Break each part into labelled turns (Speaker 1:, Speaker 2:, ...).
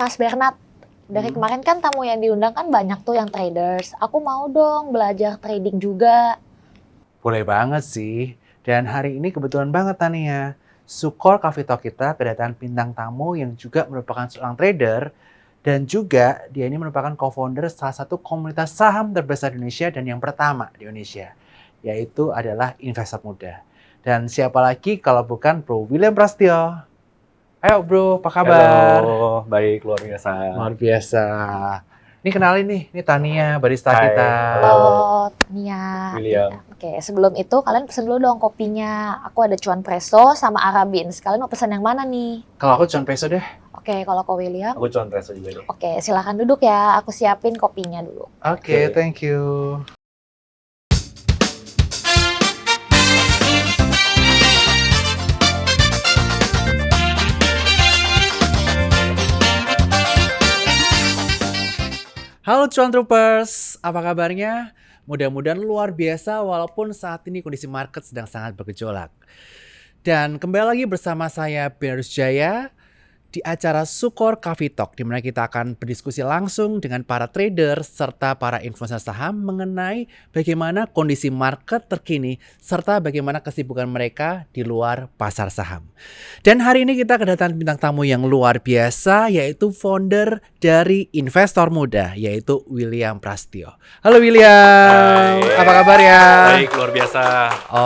Speaker 1: Mas Bernard, dari kemarin kan tamu yang diundang kan banyak tuh yang traders. Aku mau dong belajar trading juga.
Speaker 2: Boleh banget sih. Dan hari ini kebetulan banget Tania. Sukor Coffee Talk kita kedatangan bintang tamu yang juga merupakan seorang trader. Dan juga dia ini merupakan co-founder salah satu komunitas saham terbesar di Indonesia dan yang pertama di Indonesia. Yaitu adalah investor muda. Dan siapa lagi kalau bukan Bro William Prasetyo. Ayo bro, apa kabar?
Speaker 3: Halo, baik, luar biasa.
Speaker 2: Luar biasa. Ini kenalin nih, ini Tania, barista
Speaker 3: Hai,
Speaker 2: kita.
Speaker 1: Halo, Nia.
Speaker 3: William.
Speaker 1: Oke, sebelum itu kalian pesen dulu dong kopinya. Aku ada cuan presso sama arabin. Kalian mau pesan yang mana nih?
Speaker 2: Kalau aku John Peso deh.
Speaker 1: Oke, kalau kau William.
Speaker 3: Aku cuan preso juga deh.
Speaker 1: Oke, silakan duduk ya. Aku siapin kopinya dulu.
Speaker 2: Oke,
Speaker 3: Oke.
Speaker 2: thank you. Halo Cuan Troopers, apa kabarnya? Mudah-mudahan luar biasa walaupun saat ini kondisi market sedang sangat bergejolak. Dan kembali lagi bersama saya Benarus Jaya di acara Sukor Coffee Talk, di mana kita akan berdiskusi langsung dengan para trader serta para influencer saham mengenai bagaimana kondisi market terkini serta bagaimana kesibukan mereka di luar pasar saham. Dan hari ini kita kedatangan bintang tamu yang luar biasa, yaitu founder dari Investor Muda, yaitu William Prasetyo. Halo William,
Speaker 3: Hai.
Speaker 2: apa kabar ya?
Speaker 3: Baik, luar biasa.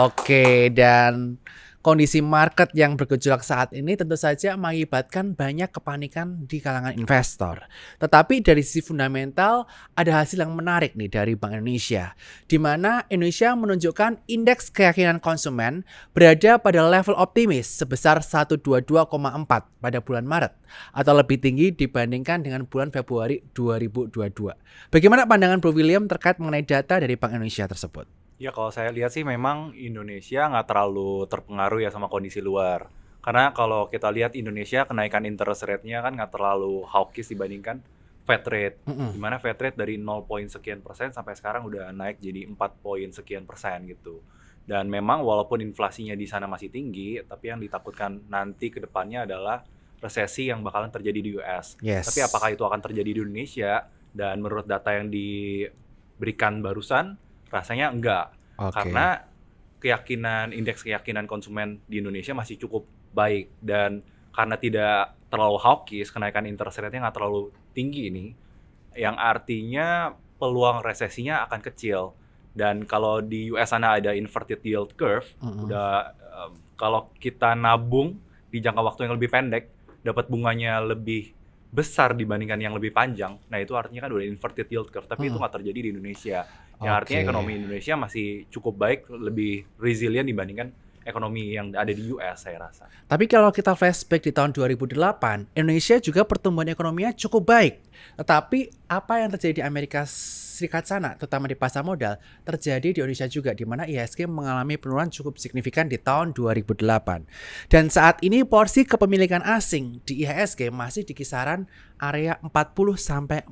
Speaker 2: Oke, dan kondisi market yang bergejolak saat ini tentu saja mengakibatkan banyak kepanikan di kalangan investor. Tetapi dari sisi fundamental ada hasil yang menarik nih dari Bank Indonesia, di mana Indonesia menunjukkan indeks keyakinan konsumen berada pada level optimis sebesar 122,4 pada bulan Maret atau lebih tinggi dibandingkan dengan bulan Februari 2022. Bagaimana pandangan Bro William terkait mengenai data dari Bank Indonesia tersebut?
Speaker 3: Ya kalau saya lihat sih memang Indonesia nggak terlalu terpengaruh ya sama kondisi luar. Karena kalau kita lihat Indonesia kenaikan interest rate-nya kan nggak terlalu hawkish dibandingkan Fed rate. Di mana Fed rate dari 0 poin sekian persen sampai sekarang udah naik jadi 4 poin sekian persen gitu. Dan memang walaupun inflasinya di sana masih tinggi, tapi yang ditakutkan nanti ke depannya adalah resesi yang bakalan terjadi di US.
Speaker 2: Yes.
Speaker 3: Tapi apakah itu akan terjadi di Indonesia? Dan menurut data yang diberikan barusan, rasanya enggak.
Speaker 2: Oke.
Speaker 3: Karena indeks keyakinan konsumen di Indonesia masih cukup baik. Dan karena tidak terlalu hawkish, kenaikan interest rate-nya nggak terlalu tinggi ini, yang artinya peluang resesinya akan kecil. Dan kalau di US sana ada inverted yield curve, kalau kita nabung di jangka waktu yang lebih pendek, dapat bunganya lebih besar dibandingkan yang lebih panjang. Nah itu artinya kan udah inverted yield curve, tapi itu nggak terjadi di Indonesia. Yang artinya
Speaker 2: Oke.
Speaker 3: ekonomi Indonesia masih cukup baik, lebih resilient dibandingkan ekonomi yang ada di US saya rasa.
Speaker 2: Tapi kalau kita flashback di tahun 2008, Indonesia juga pertumbuhan ekonominya cukup baik. Tetapi apa yang terjadi di Amerika Serikat sana, terutama di pasar modal, terjadi di Indonesia juga, di mana IHSG mengalami penurunan cukup signifikan di tahun 2008. Dan saat ini porsi kepemilikan asing di IHSG masih di kisaran area 40-45%.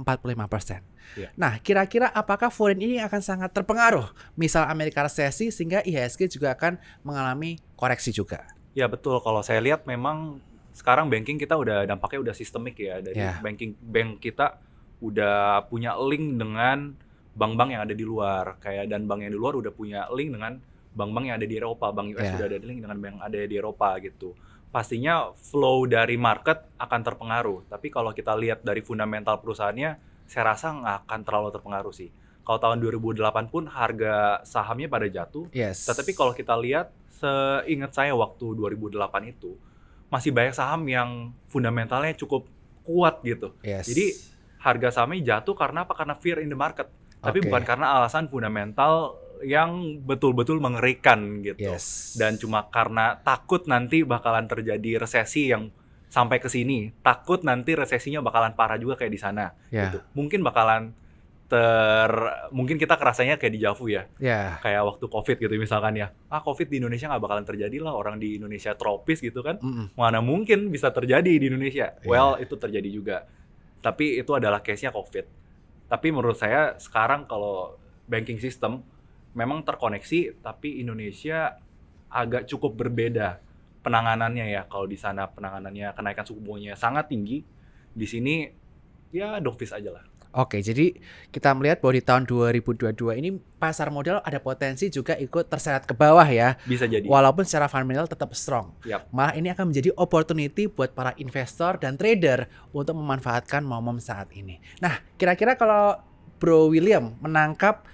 Speaker 3: Iya.
Speaker 2: Nah, kira-kira apakah foreign ini akan sangat terpengaruh? Misal Amerika resesi sehingga IHSG juga akan mengalami koreksi juga.
Speaker 3: Ya betul, kalau saya lihat memang sekarang banking kita udah dampaknya udah sistemik ya. Dari
Speaker 2: Ya.
Speaker 3: bank kita udah punya link dengan bank-bank yang ada di luar. Dan bank yang di luar udah punya link dengan bank-bank yang ada di Eropa. Bank US
Speaker 2: Ya.
Speaker 3: udah ada link dengan bank yang ada di Eropa gitu. Pastinya flow dari market akan terpengaruh. Tapi kalau kita lihat dari fundamental perusahaannya, saya rasa nggak akan terlalu terpengaruh sih. Kalau tahun 2008 pun harga sahamnya pada jatuh.
Speaker 2: Yes.
Speaker 3: Tetapi kalau kita lihat, seingat saya waktu 2008 itu, masih banyak saham yang fundamentalnya cukup kuat gitu.
Speaker 2: Yes.
Speaker 3: Jadi harga sahamnya jatuh karena apa? Karena fear in the market. Tapi
Speaker 2: Oke.
Speaker 3: bukan karena alasan fundamental yang betul-betul mengerikan gitu.
Speaker 2: Yes.
Speaker 3: Dan cuma karena takut nanti bakalan terjadi resesi yang sampai ke sini. Takut nanti resesinya bakalan parah juga kayak di sana.
Speaker 2: Ya.
Speaker 3: Gitu. Mungkin kita kerasanya kayak di Javu ya.
Speaker 2: Ya.
Speaker 3: Kayak waktu COVID gitu misalkan ya. COVID di Indonesia nggak bakalan terjadi lah. Orang di Indonesia tropis gitu kan. Mana mungkin bisa terjadi di Indonesia. Well, itu terjadi juga. Tapi itu adalah case-nya COVID. Tapi menurut saya sekarang kalau banking system memang terkoneksi, tapi Indonesia agak cukup berbeda penanganannya ya. Kalau di sana penanganannya kenaikan suku bunganya sangat tinggi, di sini ya dogfish aja lah.
Speaker 2: Oke, jadi kita melihat bahwa di tahun 2022 ini pasar modal ada potensi juga ikut terseret ke bawah ya.
Speaker 3: Bisa jadi.
Speaker 2: Walaupun secara fundamental tetap strong.
Speaker 3: Yap.
Speaker 2: Malah ini akan menjadi opportunity buat para investor dan trader untuk memanfaatkan momen saat ini. Nah, kira-kira kalau Bro William menangkap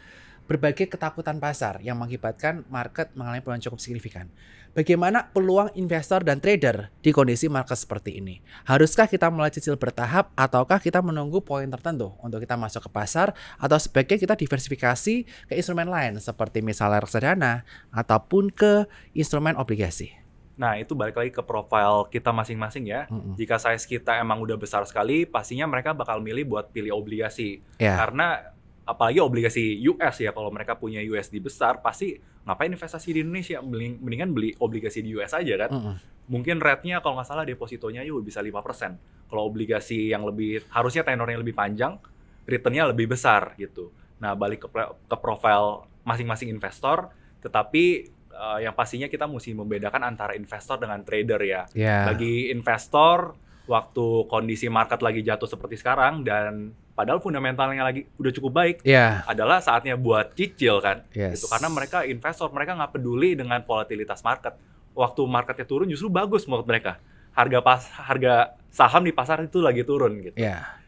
Speaker 2: berbagai ketakutan pasar yang mengakibatkan market mengalami penurunan cukup signifikan. Bagaimana peluang investor dan trader di kondisi market seperti ini? Haruskah kita mulai cicil bertahap ataukah kita menunggu poin tertentu untuk kita masuk ke pasar atau sebaiknya kita diversifikasi ke instrumen lain seperti misalnya reksadana ataupun ke instrumen obligasi?
Speaker 3: Nah, itu balik lagi ke profile kita masing-masing ya. Jika size kita emang udah besar sekali, pastinya mereka bakal milih buat pilih obligasi.
Speaker 2: Ya.
Speaker 3: Karena apalagi obligasi US ya, kalau mereka punya USD besar, pasti ngapain investasi di Indonesia? Mendingan beli obligasi di US aja kan. Mungkin rate-nya kalau nggak salah depositonya yuk bisa 5%. Kalau obligasi yang lebih, harusnya tenornya lebih panjang, return-nya lebih besar gitu. Nah, balik ke profile masing-masing investor, tetapi yang pastinya kita mesti membedakan antara investor dengan trader ya.
Speaker 2: Yeah.
Speaker 3: Bagi investor, waktu kondisi market lagi jatuh seperti sekarang dan padahal fundamentalnya lagi udah cukup baik, adalah saatnya buat cicil kan.
Speaker 2: Yes.
Speaker 3: Gitu. Karena mereka investor, mereka nggak peduli dengan volatilitas market. Waktu marketnya turun justru bagus menurut mereka. Harga saham di pasar itu lagi turun gitu.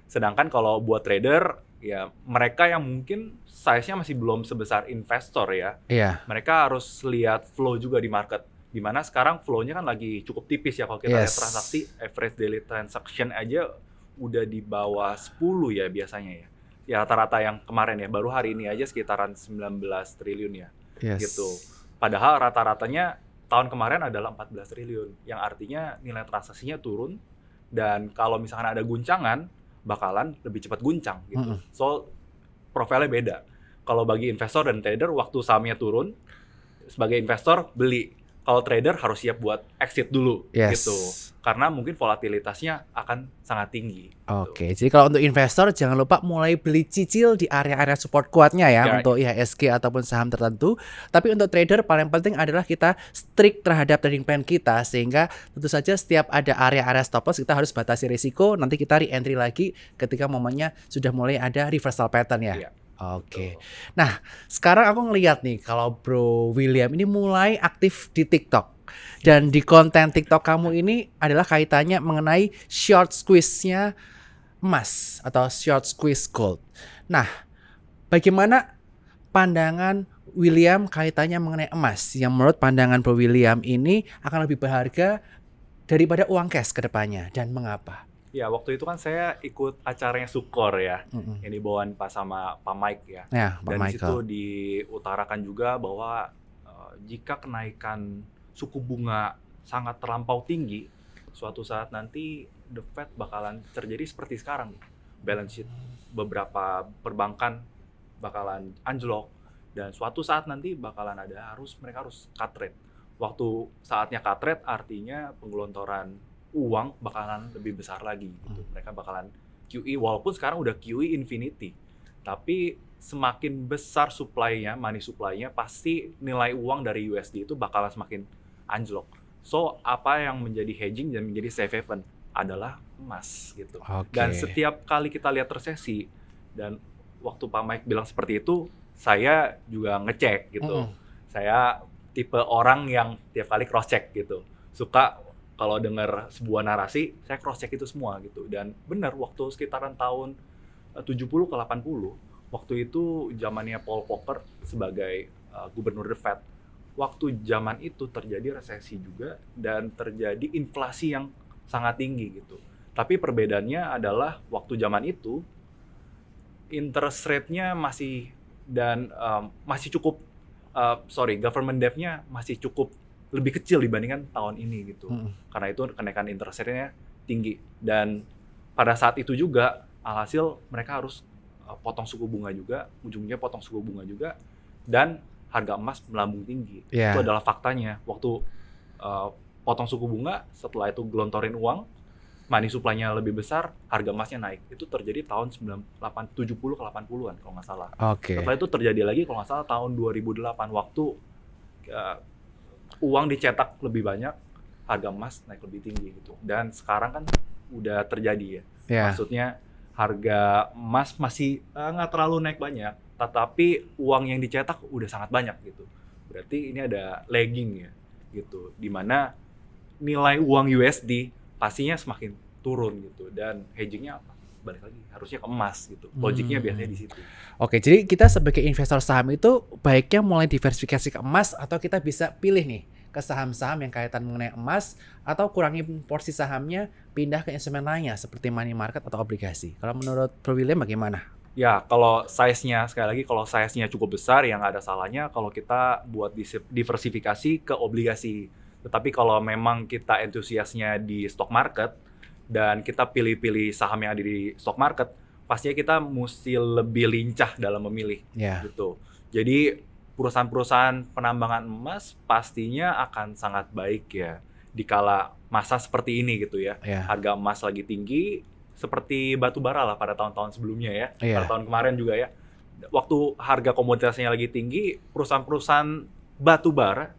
Speaker 3: Sedangkan kalau buat trader, ya mereka yang mungkin size-nya masih belum sebesar investor ya. Mereka harus lihat flow juga di market. Dimana sekarang flow-nya kan lagi cukup tipis ya. Kalau kita lihat transaksi, average daily transaction aja udah di bawah 10 ya biasanya ya. Ya rata-rata yang kemarin ya, baru hari ini aja sekitaran 19 triliun ya. Gitu. Padahal rata-ratanya tahun kemarin adalah 14 triliun. Yang artinya nilai transaksinya turun. Dan kalau misalkan ada guncangan, bakalan lebih cepat guncang gitu. So, profilnya beda. Kalau bagi investor dan trader, waktu sahamnya turun, sebagai investor beli. Kalau trader harus siap buat exit dulu gitu. Karena mungkin volatilitasnya akan sangat tinggi.
Speaker 2: Oke, jadi kalau untuk investor jangan lupa mulai beli cicil di area-area support kuatnya ya untuk IHSG ataupun saham tertentu. Tapi untuk trader paling penting adalah kita strict terhadap trading plan kita sehingga tentu saja setiap ada area-area stop loss kita harus batasi risiko. Nanti kita re-entry lagi ketika momennya sudah mulai ada reversal pattern ya. Oke. Nah, sekarang aku ngeliat nih kalau Bro William ini mulai aktif di TikTok. Dan di konten TikTok kamu ini adalah kaitannya mengenai short squeeze-nya emas atau short squeeze gold. Nah, bagaimana pandangan William kaitannya mengenai emas yang menurut pandangan Bro William ini akan lebih berharga daripada uang cash ke depannya dan mengapa?
Speaker 3: Ya, waktu itu kan saya ikut acaranya Sukor ya, yang dibawain sama Pak Mike ya. Dan di situ diutarakan juga bahwa jika kenaikan suku bunga sangat terlampau tinggi, suatu saat nanti the Fed bakalan terjadi seperti sekarang. Balance sheet beberapa perbankan bakalan anjlok dan suatu saat nanti bakalan ada mereka harus cut rate. Waktu saatnya cut rate artinya penggelontoran uang bakalan lebih besar lagi gitu. Mereka bakalan QE walaupun sekarang udah QE infinity. Tapi semakin besar supply-nya, money supply-nya, pasti nilai uang dari USD itu bakalan semakin anjlok. So, apa yang menjadi hedging dan menjadi safe haven adalah emas gitu. Dan setiap kali kita lihat resesi dan waktu Pak Mike bilang seperti itu, saya juga ngecek gitu. Saya tipe orang yang tiap kali cross check gitu. Suka kalau dengar sebuah narasi, saya cross check itu semua gitu. Dan benar waktu sekitaran tahun 70 ke 80, waktu itu zamannya Paul Volcker sebagai gubernur The Fed. Waktu zaman itu terjadi resesi juga dan terjadi inflasi yang sangat tinggi gitu. Tapi perbedaannya adalah waktu zaman itu interest rate-nya masih cukup government debt-nya masih cukup lebih kecil dibandingkan tahun ini gitu. Karena itu kenaikan interest rate-nya tinggi. Dan pada saat itu juga, alhasil mereka harus potong suku bunga juga, ujungnya potong suku bunga juga, dan harga emas melambung tinggi. Itu adalah faktanya. Waktu potong suku bunga, setelah itu gelontorin uang, money supply-nya lebih besar, harga emasnya naik. Itu terjadi tahun 70 ke 80-an kalau nggak salah. Setelah itu terjadi lagi kalau nggak salah tahun 2008, waktu uang dicetak lebih banyak, harga emas naik lebih tinggi gitu. Dan sekarang kan udah terjadi ya.
Speaker 2: Ya.
Speaker 3: Maksudnya harga emas masih nggak terlalu naik banyak, tetapi uang yang dicetak udah sangat banyak gitu. Berarti ini ada lagging ya gitu, dimana nilai uang USD pastinya semakin turun gitu, dan hedgingnya apa? Balik lagi harusnya ke emas gitu. Logiknya biasanya di situ.
Speaker 2: Oke, jadi kita sebagai investor saham itu baiknya mulai diversifikasi ke emas, atau kita bisa pilih nih ke saham-saham yang kaitan mengenai emas, atau kurangi porsi sahamnya, pindah ke instrumen lainnya seperti money market atau obligasi. Kalau menurut Bro William bagaimana?
Speaker 3: Ya, kalau size-nya, sekali lagi kalau size-nya cukup besar, ya nggak ada salahnya kalau kita buat diversifikasi ke obligasi. Tetapi kalau memang kita entusiasnya di stock market, dan kita pilih-pilih saham yang ada di stock market, pastinya kita mesti lebih lincah dalam memilih.
Speaker 2: Ya.
Speaker 3: Gitu. Jadi perusahaan-perusahaan penambangan emas pastinya akan sangat baik ya di kala masa seperti ini gitu ya.
Speaker 2: Ya.
Speaker 3: Harga emas lagi tinggi, seperti batu bara lah pada tahun-tahun sebelumnya ya.
Speaker 2: Iya.
Speaker 3: Pada tahun kemarin juga ya. Waktu harga komoditasnya lagi tinggi, perusahaan-perusahaan batu bara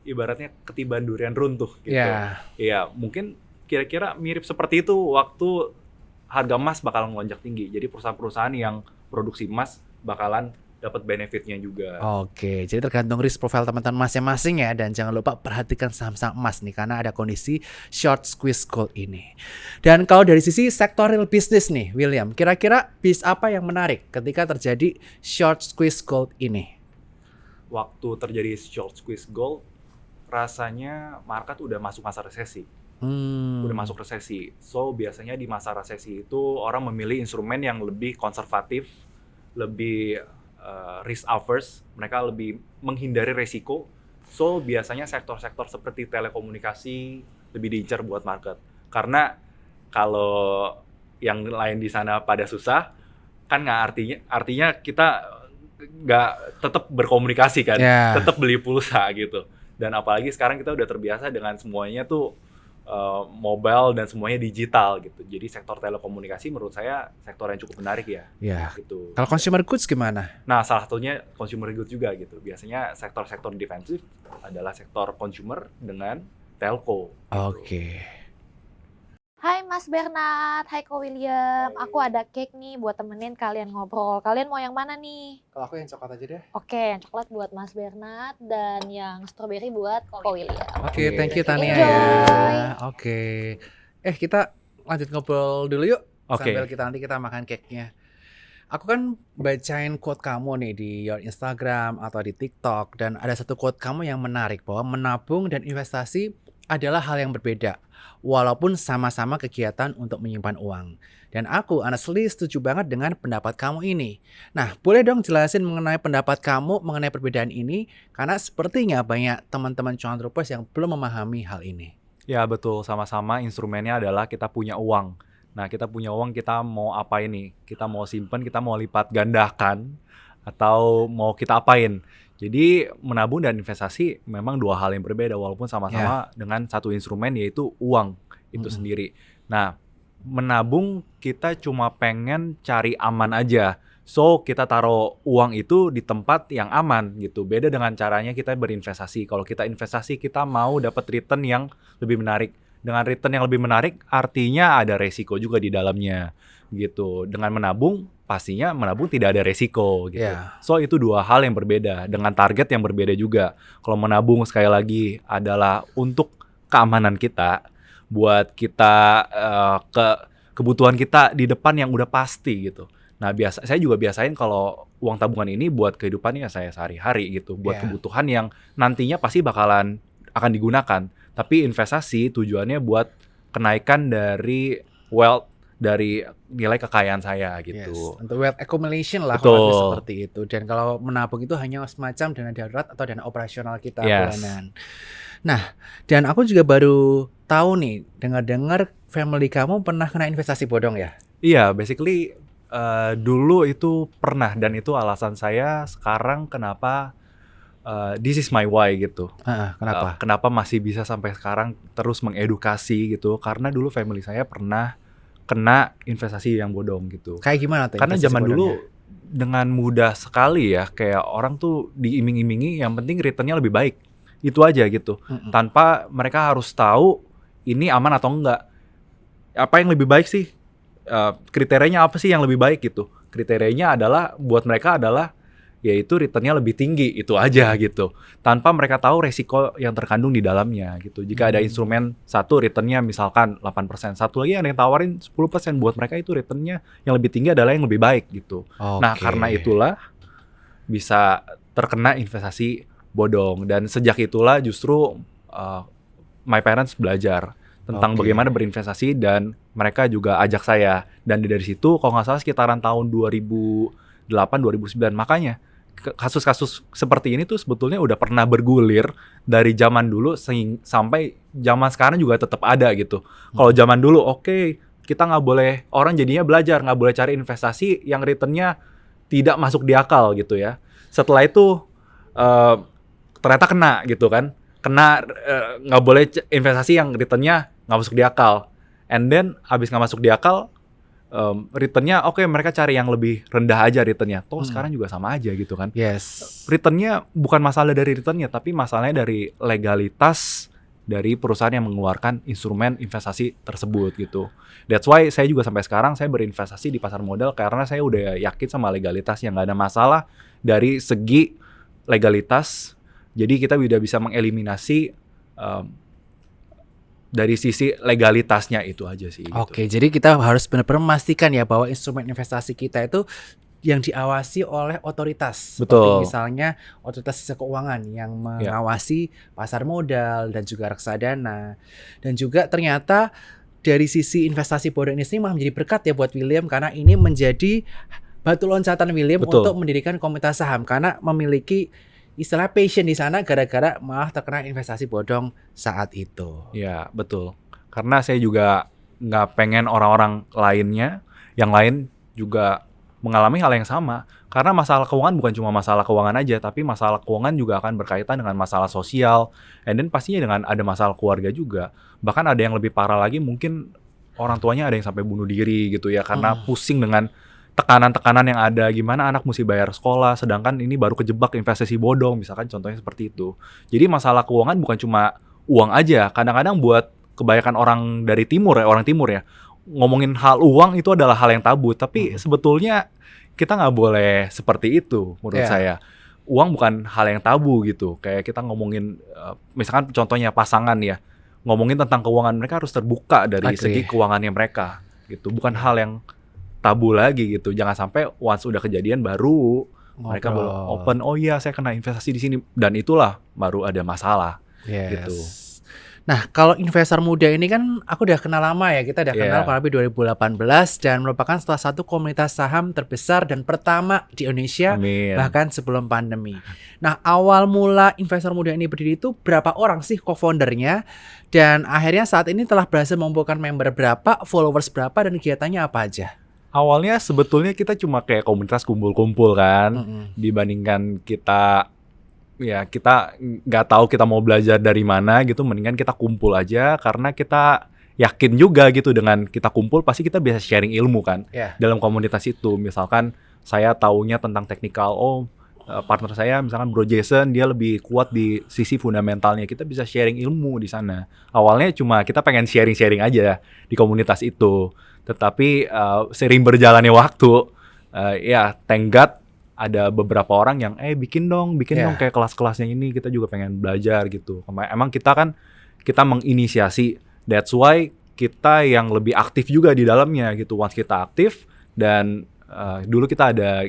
Speaker 3: ibaratnya ketiban durian runtuh gitu.
Speaker 2: Ya.
Speaker 3: Iya, mungkin kira-kira mirip seperti itu waktu harga emas bakalan melonjak tinggi. Jadi perusahaan-perusahaan yang produksi emas bakalan dapat benefitnya juga.
Speaker 2: Oke, jadi tergantung risk profile teman-teman masing-masing ya, dan jangan lupa perhatikan saham-saham emas nih karena ada kondisi short squeeze gold ini. Dan kalau dari sisi sektor real business nih, William, kira-kira bis apa yang menarik ketika terjadi short squeeze gold ini?
Speaker 3: Waktu terjadi short squeeze gold, rasanya market udah masuk masa resesi. Udah masuk resesi. So biasanya di masa resesi itu orang memilih instrumen yang lebih konservatif, lebih risk averse, mereka lebih menghindari resiko. So biasanya sektor-sektor seperti telekomunikasi lebih diincar buat market. Karena kalau yang lain di sana pada susah, kan nggak artinya kita nggak tetap berkomunikasi kan, tetap beli pulsa gitu. Dan apalagi sekarang kita udah terbiasa dengan semuanya tuh mobile dan semuanya digital gitu. Jadi sektor telekomunikasi menurut saya sektor yang cukup menarik ya. Gitu.
Speaker 2: Kalau consumer goods gimana?
Speaker 3: Nah, salah satunya consumer goods juga gitu. Biasanya sektor-sektor defensif adalah sektor consumer dengan telco.
Speaker 2: Oke.
Speaker 1: Hai Mas Bernard, hai Ko William. Aku ada cake nih buat temenin kalian ngobrol. Kalian mau yang mana nih?
Speaker 2: Kalau aku yang coklat aja deh.
Speaker 1: Oke, yang coklat buat Mas Bernard dan yang strawberry buat Ko William.
Speaker 2: Oke, thank you Tania
Speaker 1: Enjoy.
Speaker 2: ya. Oke. Kita lanjut ngobrol dulu yuk.
Speaker 3: Oke.
Speaker 2: Sambil nanti kita makan cake-nya. Aku kan bacain quote kamu nih di your Instagram atau di TikTok, dan ada satu quote kamu yang menarik bahwa menabung dan investasi adalah hal yang berbeda, walaupun sama-sama kegiatan untuk menyimpan uang. Dan aku honestly setuju banget dengan pendapat kamu ini. Nah, boleh dong jelasin mengenai pendapat kamu mengenai perbedaan ini, karena sepertinya banyak teman-teman cuan troopers yang belum memahami hal ini.
Speaker 3: Ya betul, sama-sama instrumennya adalah kita punya uang. Nah, kita punya uang, kita mau apa ini? Kita mau simpen, kita mau lipat gandakan, atau mau kita apain? Jadi menabung dan investasi memang dua hal yang berbeda, walaupun sama-sama dengan satu instrumen, yaitu uang itu sendiri. Nah, menabung kita cuma pengen cari aman aja. So, kita taruh uang itu di tempat yang aman gitu. Beda dengan caranya kita berinvestasi. Kalau kita investasi, kita mau dapat return yang lebih menarik. Dengan return yang lebih menarik, artinya ada resiko juga di dalamnya gitu. Dengan menabung, pastinya menabung tidak ada resiko gitu. So itu dua hal yang berbeda dengan target yang berbeda juga. Kalau menabung sekali lagi adalah untuk keamanan kita, buat kita kebutuhan kita di depan yang udah pasti gitu. Nah, saya juga biasain kalau uang tabungan ini buat kehidupannya saya sehari-hari gitu, buat kebutuhan yang nantinya pasti akan digunakan. Tapi investasi tujuannya buat kenaikan dari wealth, dari nilai kekayaan saya gitu.
Speaker 2: Untuk wealth accumulation lah kalau seperti itu. Dan kalau menabung itu hanya semacam dana darurat atau dana operasional kita bulanan. Nah, dan aku juga baru tahu nih, dengar-dengar family kamu pernah kena investasi bodong ya?
Speaker 3: Iya, basically dulu itu pernah, dan itu alasan saya sekarang kenapa this is my why gitu.
Speaker 2: Kenapa?
Speaker 3: Kenapa masih bisa sampai sekarang terus mengedukasi gitu? Karena dulu family saya pernah kena investasi yang bodong gitu.
Speaker 2: Kayak gimana tuh?
Speaker 3: Karena zaman dulu dengan mudah sekali ya, kayak orang tuh diiming-imingi yang penting returnnya lebih baik. Itu aja gitu. Tanpa mereka harus tahu ini aman atau enggak. Apa yang lebih baik sih? kriterianya apa sih yang lebih baik gitu. Kriterianya adalah buat mereka adalah yaitu returnnya lebih tinggi, itu aja gitu. Tanpa mereka tahu resiko yang terkandung di dalamnya gitu. Jika ada instrumen satu returnnya misalkan 8%, satu lagi ada yang tawarin 10%, buat mereka itu returnnya yang lebih tinggi adalah yang lebih baik gitu. Nah, karena itulah bisa terkena investasi bodong, dan sejak itulah justru my parents belajar tentang bagaimana berinvestasi, dan mereka juga ajak saya, dan dari situ kalau nggak salah sekitaran tahun 2008-2009, makanya kasus-kasus seperti ini tuh sebetulnya udah pernah bergulir dari zaman dulu sampai zaman sekarang juga tetap ada gitu. Kalau zaman dulu kita nggak boleh, orang jadinya belajar nggak boleh cari investasi yang returnnya tidak masuk di akal gitu ya. Setelah itu ternyata kena gitu kan, nggak boleh investasi yang returnnya nggak masuk di akal, and then abis nggak masuk di akal, returnnya mereka cari yang lebih rendah aja returnnya. Sekarang juga sama aja gitu kan. Returnnya bukan masalah dari returnnya, tapi masalahnya dari legalitas dari perusahaan yang mengeluarkan instrumen investasi tersebut gitu. That's why saya juga sampai sekarang saya berinvestasi di pasar modal, karena saya udah yakin sama legalitasnya, nggak ada masalah dari segi legalitas. Jadi kita udah bisa mengeliminasi dari sisi legalitasnya, itu aja sih.
Speaker 2: Oke, jadi kita harus benar-benar memastikan ya bahwa instrumen investasi kita itu yang diawasi oleh otoritas.
Speaker 3: Betul.
Speaker 2: Seperti misalnya otoritas jasa keuangan yang mengawasi pasar modal dan juga reksadana. Dan juga ternyata dari sisi investasi bodong ini malah menjadi berkat ya buat William, karena ini menjadi batu loncatan William untuk mendirikan komunitas saham, karena memiliki istilah passion di sana gara-gara malah terkena investasi bodong saat itu.
Speaker 3: Ya, betul. Karena saya juga nggak pengen orang-orang lainnya, yang lain juga mengalami hal yang sama. Karena masalah keuangan bukan cuma masalah keuangan aja, tapi masalah keuangan juga akan berkaitan dengan masalah sosial, and then pastinya dengan ada masalah keluarga juga. Bahkan ada yang lebih parah lagi, mungkin orang tuanya ada yang sampai bunuh diri gitu ya, karena pusing dengan tekanan-tekanan yang ada, gimana anak mesti bayar sekolah, sedangkan ini baru kejebak investasi bodong, misalkan contohnya seperti itu. Jadi masalah keuangan bukan cuma uang aja, kadang-kadang buat kebanyakan orang dari timur ya, ngomongin hal uang itu adalah hal yang tabu, tapi sebetulnya kita nggak boleh seperti itu menurut saya. Uang bukan hal yang tabu gitu, kayak kita ngomongin, misalkan contohnya pasangan ya, ngomongin tentang keuangan, mereka harus terbuka dari segi keuangannya mereka, gitu, bukan hal yang tabu lagi gitu. Jangan sampai once udah kejadian baru mereka baru open, oh iya saya kena investasi di sini, dan itulah baru ada masalah gitu.
Speaker 2: Nah, kalau investor muda ini kan aku udah kenal lama ya, kita udah kenal kurang lebih 2018 dan merupakan salah satu komunitas saham terbesar dan pertama di Indonesia. Bahkan sebelum pandemi. Nah, awal mula investor muda ini berdiri itu berapa orang sih co-foundernya, dan akhirnya saat ini telah berhasil mengumpulkan member berapa, followers berapa, dan kegiatannya apa aja?
Speaker 3: Awalnya sebetulnya kita cuma kayak komunitas kumpul-kumpul kan, dibandingkan kita nggak tahu kita mau belajar dari mana gitu, mendingan kita kumpul aja, karena kita yakin juga gitu dengan kita kumpul pasti kita bisa sharing ilmu kan dalam komunitas itu. Misalkan saya taunya tentang teknikal, partner saya misalkan Bro Jason dia lebih kuat di sisi fundamentalnya, kita bisa sharing ilmu di sana. Awalnya cuma kita pengen sharing-sharing aja di komunitas itu. Tetapi sering berjalannya waktu, thank God ada beberapa orang yang bikin dong kayak kelas-kelasnya ini, kita juga pengen belajar gitu. Emang kita menginisiasi, that's why kita yang lebih aktif juga di dalamnya gitu. Once kita aktif, dan dulu kita ada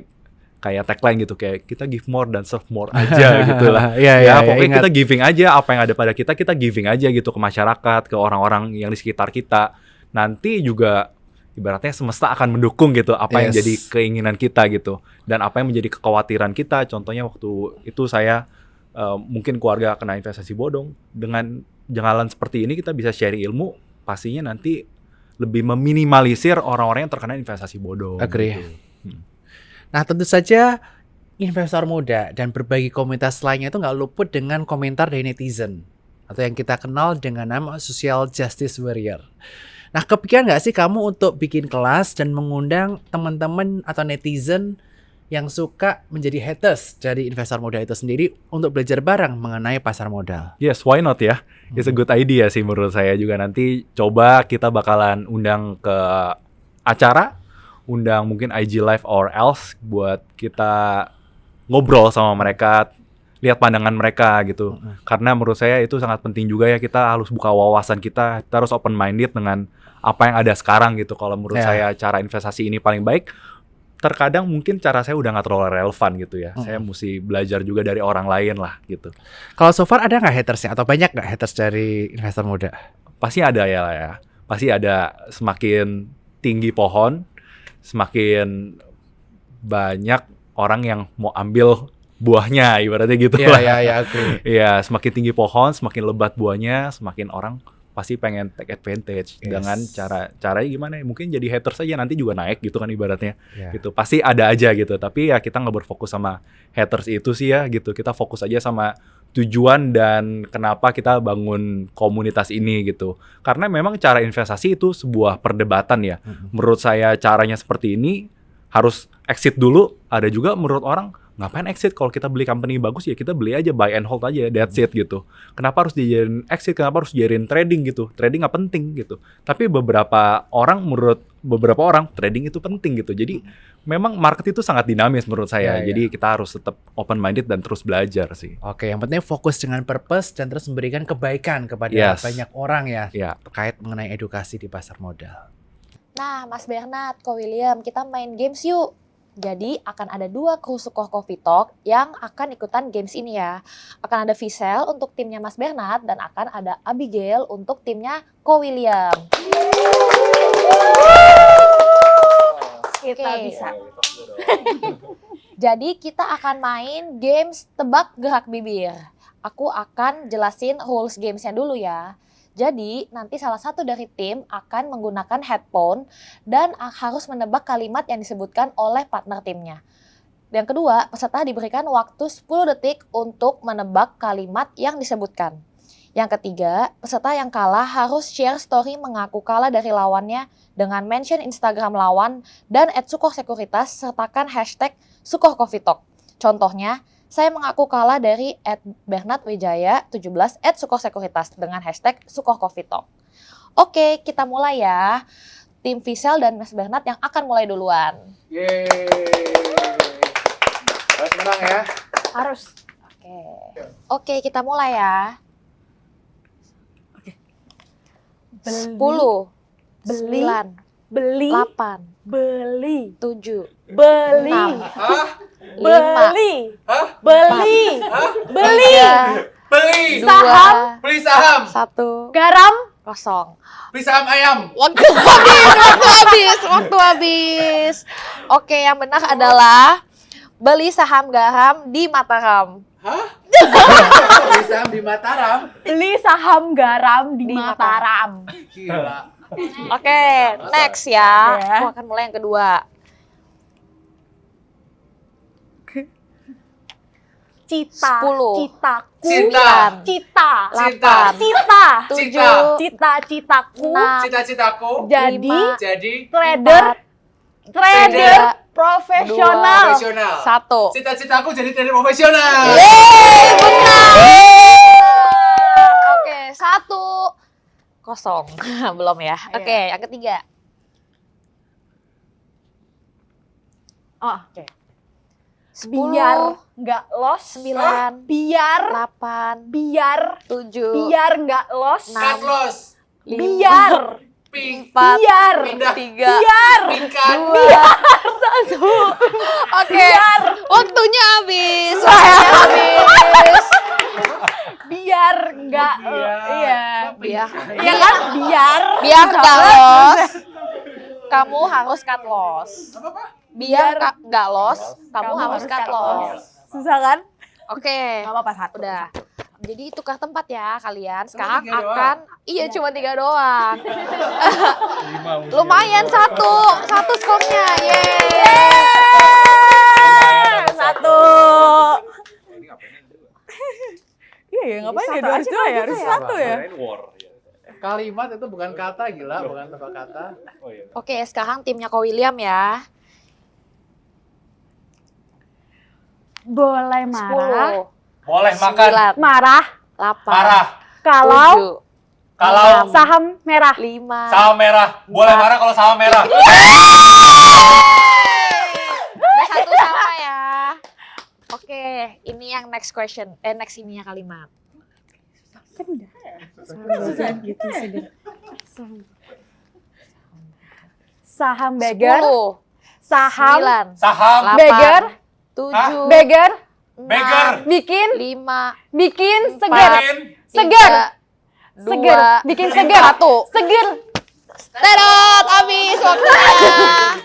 Speaker 3: kayak tagline gitu, kayak kita give more dan serve more aja gitu lah. Pokoknya kita giving aja, apa yang ada pada kita giving aja gitu ke masyarakat, ke orang-orang yang di sekitar kita. Nanti juga ibaratnya semesta akan mendukung gitu apa yang jadi keinginan kita gitu, dan apa yang menjadi kekhawatiran kita. Contohnya waktu itu saya mungkin keluarga kena investasi bodong, dengan jalan seperti ini kita bisa share ilmu, pastinya nanti lebih meminimalisir orang-orang yang terkena investasi bodong. Gitu.
Speaker 2: Nah, tentu saja investor muda dan berbagai komunitas lainnya itu nggak luput dengan komentar dari netizen, atau yang kita kenal dengan nama social justice warrior. Nah, kepikiran nggak sih kamu untuk bikin kelas dan mengundang teman-teman atau netizen yang suka menjadi haters dari investor muda itu sendiri untuk belajar bareng mengenai pasar modal?
Speaker 3: Yes, why not ya? It's a good idea sih menurut saya juga. Nanti coba kita bakalan undang ke acara, undang mungkin IG Live or else buat kita ngobrol sama mereka, lihat pandangan mereka gitu. Karena menurut saya itu sangat penting juga ya, kita harus buka wawasan kita harus open minded dengan apa yang ada sekarang gitu. Kalau menurut saya cara investasi ini paling baik, terkadang mungkin cara saya udah nggak terlalu relevan gitu ya. Saya mesti belajar juga dari orang lain lah gitu.
Speaker 2: Kalau so far ada nggak hatersnya atau banyak nggak haters dari investor muda?
Speaker 3: Pasti ada ya. Pasti ada. Semakin tinggi pohon, semakin banyak orang yang mau ambil buahnya, ibaratnya gitu lah.
Speaker 2: Iya,
Speaker 3: Iya, semakin tinggi pohon, semakin lebat buahnya, semakin orang pasti pengen take advantage dengan caranya gimana ya? Mungkin jadi haters aja nanti juga naik gitu kan ibaratnya. Gitu. Pasti ada aja gitu. Tapi ya kita nggak berfokus sama haters itu sih ya gitu. Kita fokus aja sama tujuan dan kenapa kita bangun komunitas ini gitu. Karena memang cara investasi itu sebuah perdebatan ya. Menurut saya caranya seperti ini harus exit dulu. Ada juga menurut orang ngapain exit, kalau kita beli company bagus ya kita beli aja, buy and hold aja, that's it gitu. Kenapa harus dijadiin exit, kenapa harus dijadiin trading gitu, trading nggak penting gitu. Tapi menurut beberapa orang trading itu penting gitu. Jadi memang market itu sangat dinamis menurut saya. Jadi kita harus tetap open minded dan terus belajar sih.
Speaker 2: Oke, yang penting fokus dengan purpose dan terus memberikan kebaikan kepada banyak orang ya terkait mengenai edukasi di pasar modal.
Speaker 1: Nah, Mas Bernard, Ko William, kita main games yuk. Jadi akan ada 2 kru Sukoh Coffee Talk yang akan ikutan games ini ya. Akan ada Visel untuk timnya Mas Bernard dan akan ada Abigail untuk timnya Ko William.
Speaker 4: Kita bisa.
Speaker 1: Jadi kita akan main games tebak gerak bibir. Aku akan jelasin rules gamesnya dulu ya. Jadi nanti salah satu dari tim akan menggunakan headphone dan harus menebak kalimat yang disebutkan oleh partner timnya. Yang kedua, peserta diberikan waktu 10 detik untuk menebak kalimat yang disebutkan. Yang ketiga, peserta yang kalah harus share story mengaku kalah dari lawannya dengan mention Instagram lawan dan @sukohsekuritas sertakan hashtag #SukohCoffeeTalk. Contohnya, saya mengaku kalah dari @bernardwijaya17 @sukohsekuritas dengan hashtag #SukohCoffeeTalk. Oke, kita mulai ya. Tim Visel dan Mas Bernard yang akan mulai duluan.
Speaker 2: Yeay. Harus menang ya.
Speaker 4: Harus.
Speaker 1: Oke, kita mulai ya. 10, 9,
Speaker 4: Beli.
Speaker 1: 8,
Speaker 4: Beli.
Speaker 1: 7,
Speaker 4: Beli.
Speaker 1: 6, 5,
Speaker 4: Beli. Beli. Beli.
Speaker 1: 2,
Speaker 4: Saham.
Speaker 2: Beli saham.
Speaker 1: 1,
Speaker 4: Garam.
Speaker 1: 0.
Speaker 2: Beli saham ayam.
Speaker 1: Waktu habis. Oke, yang benar adalah beli saham garam di Mataram.
Speaker 2: Beli saham di Mataram.
Speaker 4: Beli saham garam di
Speaker 1: Di
Speaker 4: Mataram.
Speaker 2: Gila.
Speaker 1: Oke, next ya.
Speaker 4: Oke.
Speaker 1: Aku akan mulai yang kedua.
Speaker 4: Cita.
Speaker 1: 10.
Speaker 4: Citaku.
Speaker 2: Cinta.
Speaker 4: Cita.
Speaker 1: 8,
Speaker 4: Cita.
Speaker 1: 7,
Speaker 4: Cita-citaku.
Speaker 1: 6,
Speaker 2: Cita-citaku
Speaker 4: Jadi
Speaker 1: 5,
Speaker 2: jadi
Speaker 4: trader. Trader profesional.
Speaker 2: profesional.
Speaker 1: 1.
Speaker 2: Cita-citaku jadi trader profesional.
Speaker 1: Oke, 1, 0. Belum ya. Oke, yang ketiga.
Speaker 4: Oh,
Speaker 1: 10,
Speaker 4: biar nggak los.
Speaker 1: 9,
Speaker 4: Biar
Speaker 1: 8,
Speaker 4: biar
Speaker 1: 7,
Speaker 4: biar nggak los.
Speaker 1: Enam.
Speaker 2: Los.
Speaker 1: 5,
Speaker 4: Biar
Speaker 2: 4
Speaker 1: 4,
Speaker 4: biar
Speaker 1: 3,
Speaker 4: biar
Speaker 2: pingkan
Speaker 1: 2, 1. Oke, waktunya habis. Waktunya habis.
Speaker 4: biar nggak iya
Speaker 1: Biar
Speaker 4: iya kan biar
Speaker 1: nggak los, kamu harus cut loss. Biar nggak los, kamu harus cut loss.
Speaker 4: susah kan.
Speaker 1: Oke,
Speaker 4: Nggak apa-apa, 1.
Speaker 1: udah. Jadi tukar tempat ya kalian. Sekarang
Speaker 2: 3 doang.
Speaker 1: akan cuma 3 doang. Lumayan satu skornya. Yeay.
Speaker 4: 1. Iya ya ngapain ya 2 ya harus 1 ya.
Speaker 2: Kalimat itu bukan kata, gila, bukan tebak kata.
Speaker 1: Oke, sekarang timnya Ko William ya.
Speaker 4: Boleh marah.
Speaker 1: 10,
Speaker 2: Boleh
Speaker 1: 9,
Speaker 4: Marah
Speaker 1: 8,
Speaker 2: Marah.
Speaker 4: kalau
Speaker 3: Kalau
Speaker 4: Saham merah.
Speaker 1: 5.
Speaker 3: saham merah, boleh marah kalau saham merah.
Speaker 1: Udah satu sama ya. Oke, ini yang next question. Next ininya kalimat.
Speaker 4: Saham beggar.
Speaker 1: 10,
Speaker 4: Saham
Speaker 1: 9,
Speaker 3: Saham
Speaker 1: 8,
Speaker 4: beggar.
Speaker 1: 7,
Speaker 4: Beggar.
Speaker 3: beggar.
Speaker 4: Bikin
Speaker 1: 5,
Speaker 4: bikin segar.
Speaker 3: Bikin
Speaker 4: Segar.
Speaker 1: 3,
Speaker 4: Segar. Bikin segar.
Speaker 1: 1.
Speaker 4: Segar.
Speaker 1: Terot, habis waktunya.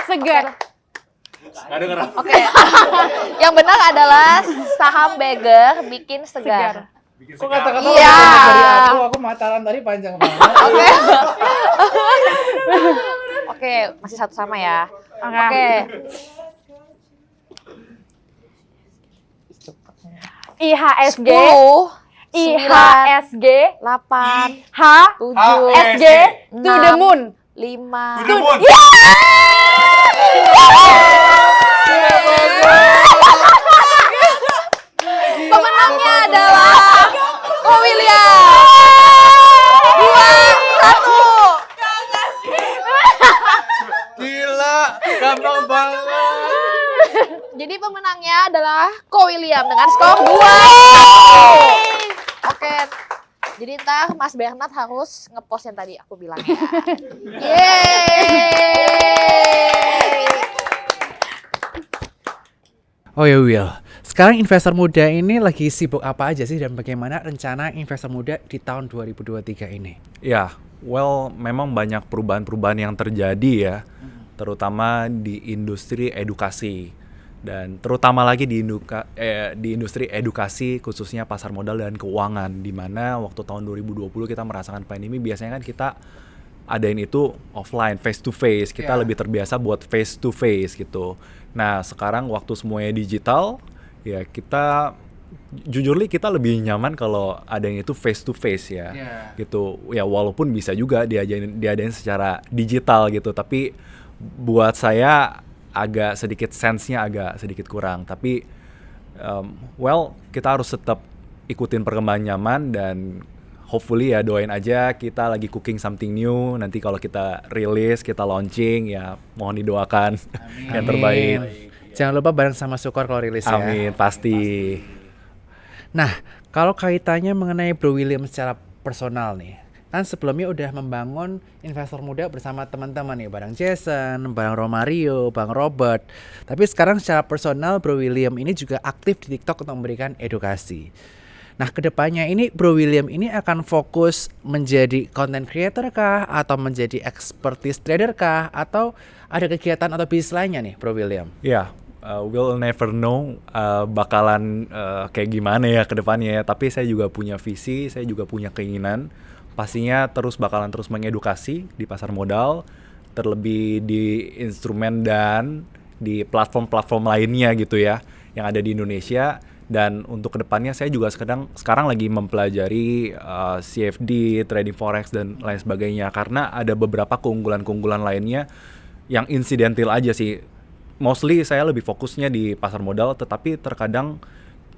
Speaker 4: Segar.
Speaker 3: Nggak denger apa.
Speaker 1: Oke. Yang benar adalah saham beggar bikin segar.
Speaker 2: Kok kata-kata
Speaker 1: Iya.
Speaker 2: dari aku mataran tadi panjang banget.
Speaker 1: Oke. Oke, masih satu sama ya. Oke.
Speaker 4: IHSG.
Speaker 1: 10,
Speaker 4: IHSG.
Speaker 1: 8,
Speaker 4: H.
Speaker 1: 7,
Speaker 4: SG. To the moon.
Speaker 1: 5.
Speaker 3: To the moon.
Speaker 1: Pemenangnya adalah Ko William. 2, 1.
Speaker 2: Gila, gampang banget.
Speaker 1: Jadi pemenangnya adalah Ko William dengan skor 2. Oke. Jadi ntar Mas Bernard harus ngepost yang tadi aku bilang ya. Yeay.
Speaker 2: Oh ya Will, sekarang investor muda ini lagi sibuk apa aja sih dan bagaimana rencana investor muda di tahun 2023 ini?
Speaker 3: Ya, well, memang banyak perubahan-perubahan yang terjadi ya, terutama di industri edukasi dan terutama lagi di industri edukasi khususnya pasar modal dan keuangan, di mana waktu tahun 2020 kita merasakan pandemi, biasanya kan kita adain itu offline, face to face, kita lebih terbiasa buat face to face gitu. Nah sekarang waktu semuanya digital, ya kita jujurly kita lebih nyaman kalau adanya itu face to face ya, gitu. Ya walaupun bisa juga diadain secara digital gitu, tapi buat saya agak sedikit sense-nya agak sedikit kurang. Tapi well kita harus tetap ikutin perkembangan zaman dan hopefully ya doain aja kita lagi cooking something new. Nanti kalau kita rilis, kita launching ya mohon didoakan yang terbaik.
Speaker 2: Jangan lupa bareng sama Sukor kalau rilis ya.
Speaker 3: Amin, pasti.
Speaker 2: Nah, kalau kaitannya mengenai Bro William secara personal nih, kan sebelumnya udah membangun investor muda bersama teman-teman nih, bareng Jason, bareng Romario, Bang Robert. Tapi sekarang secara personal Bro William ini juga aktif di TikTok untuk memberikan edukasi. Nah, kedepannya ini Bro William ini akan fokus menjadi content creator kah, atau menjadi expertise trader kah, atau ada kegiatan atau bisnis lainnya nih Bro William?
Speaker 3: Ya, we'll never know bakalan kayak gimana ya ke depannya ya. Tapi saya juga punya visi, saya juga punya keinginan. Pastinya bakalan terus mengedukasi di pasar modal, terlebih di instrumen dan di platform-platform lainnya gitu ya, yang ada di Indonesia. Dan untuk kedepannya saya juga sekarang lagi mempelajari CFD, trading forex dan lain sebagainya, karena ada beberapa keunggulan-keunggulan lainnya yang insidental aja sih. Mostly saya lebih fokusnya di pasar modal, tetapi terkadang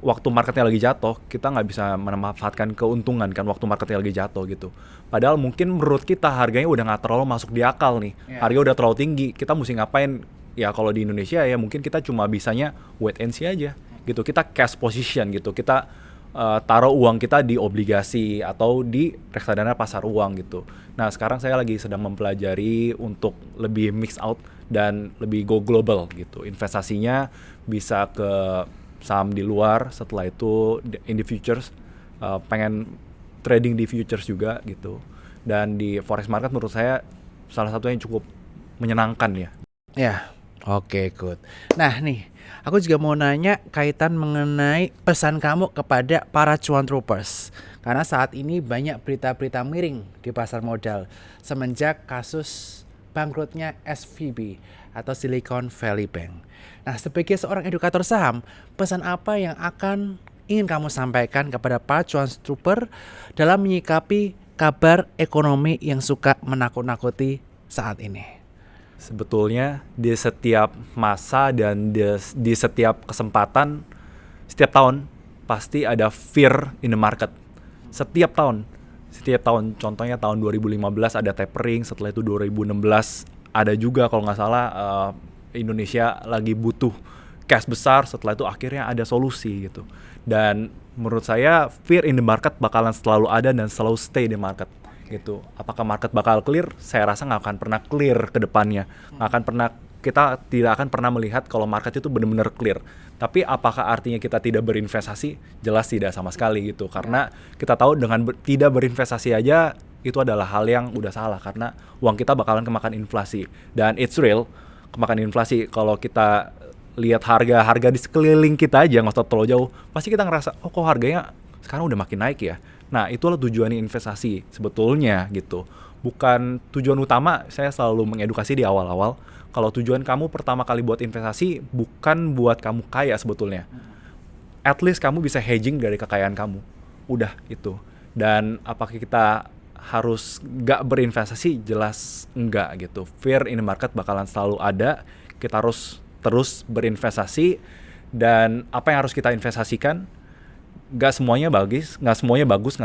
Speaker 3: waktu marketnya lagi jatuh kita nggak bisa memanfaatkan keuntungan kan waktu marketnya lagi jatuh gitu. Padahal mungkin menurut kita harganya udah nggak terlalu masuk di akal nih, harga udah terlalu tinggi, kita mesti ngapain? Ya kalau di Indonesia ya mungkin kita cuma bisanya wait and see aja gitu, kita cash position gitu, kita taruh uang kita di obligasi atau di reksadana pasar uang gitu. Nah sekarang saya lagi sedang mempelajari untuk lebih mix out dan lebih go global gitu, investasinya bisa ke saham di luar, setelah itu in the futures, pengen trading di futures juga gitu. Dan di forex market menurut saya salah satu yang cukup menyenangkan ya.
Speaker 2: Ya, oke, good. Nah nih, aku juga mau nanya kaitan mengenai pesan kamu kepada para cuan troopers. Karena saat ini banyak berita-berita miring di pasar modal semenjak kasus bangkrutnya SVB atau Silicon Valley Bank. Nah, sebagai seorang edukator saham, pesan apa yang ingin kamu sampaikan kepada para cuan trooper dalam menyikapi kabar ekonomi yang suka menakut-nakuti saat ini?
Speaker 3: Sebetulnya di setiap masa dan di setiap kesempatan, setiap tahun pasti ada fear in the market. Setiap tahun. setiap tahun, contohnya tahun 2015 ada tapering, setelah itu 2016 ada juga kalau nggak salah Indonesia lagi butuh cash besar, setelah itu akhirnya ada solusi gitu. Dan menurut saya fear in the market bakalan selalu ada dan selalu stay di market gitu. Apakah market bakal clear? Saya rasa nggak akan pernah clear ke depannya. Kita tidak akan pernah melihat kalau market itu benar-benar clear. Tapi apakah artinya kita tidak berinvestasi? Jelas tidak sama sekali gitu. Karena kita tahu dengan tidak berinvestasi aja itu adalah hal yang udah salah, karena uang kita bakalan kemakan inflasi. Dan it's real, kemakan inflasi. Kalau kita lihat harga di sekeliling kita aja, nggak usah terlalu jauh, pasti kita ngerasa, oh kok harganya sekarang udah makin naik ya. Nah itulah tujuan investasi sebetulnya gitu. Bukan tujuan utama, saya selalu mengedukasi di awal-awal, kalau tujuan kamu pertama kali buat investasi bukan buat kamu kaya sebetulnya. At least kamu bisa hedging dari kekayaan kamu. Udah itu. Dan apakah kita harus nggak berinvestasi? Jelas enggak gitu. Fear in the market bakalan selalu ada. Kita harus terus berinvestasi. Dan apa yang harus kita investasikan? Nggak semuanya bagus, nggak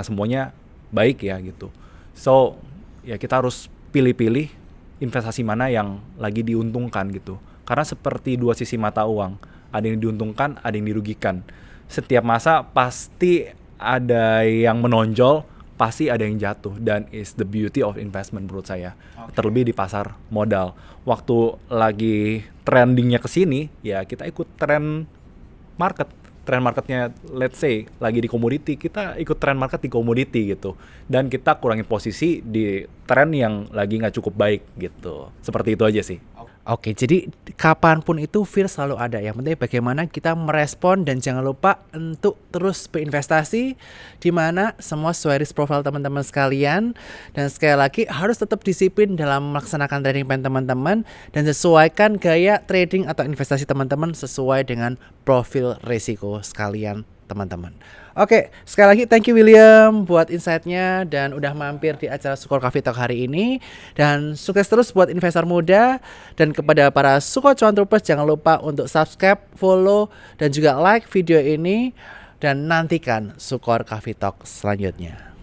Speaker 3: semuanya baik ya gitu. So ya kita harus pilih-pilih investasi mana yang lagi diuntungkan gitu. Karena seperti dua sisi mata uang, ada yang diuntungkan, ada yang dirugikan. Setiap masa pasti ada yang menonjol, pasti ada yang jatuh, dan is the beauty of investment menurut saya. Terlebih di pasar modal. Waktu lagi trendingnya ke sini, ya kita ikut trend market. Trend marketnya, let's say, lagi di komoditi, kita ikut trend market di komoditi gitu. Dan kita kurangin posisi di trend yang lagi nggak cukup baik gitu. Seperti itu aja sih.
Speaker 2: Oke, jadi kapanpun itu fear selalu ada. Yang penting bagaimana kita merespon, dan jangan lupa untuk terus berinvestasi, di mana semua sesuai risk profile teman-teman sekalian. Dan sekali lagi harus tetap disiplin dalam melaksanakan trading plan teman-teman, dan sesuaikan gaya trading atau investasi teman-teman sesuai dengan profil risiko sekalian teman-teman. Oke, sekali lagi thank you William buat insight-nya dan udah mampir di acara Sukor Coffee Talk hari ini. Dan sukses terus buat investor muda, dan kepada para Sukor Cuan Troopers jangan lupa untuk subscribe, follow, dan juga like video ini, dan nantikan Sukor Coffee Talk selanjutnya.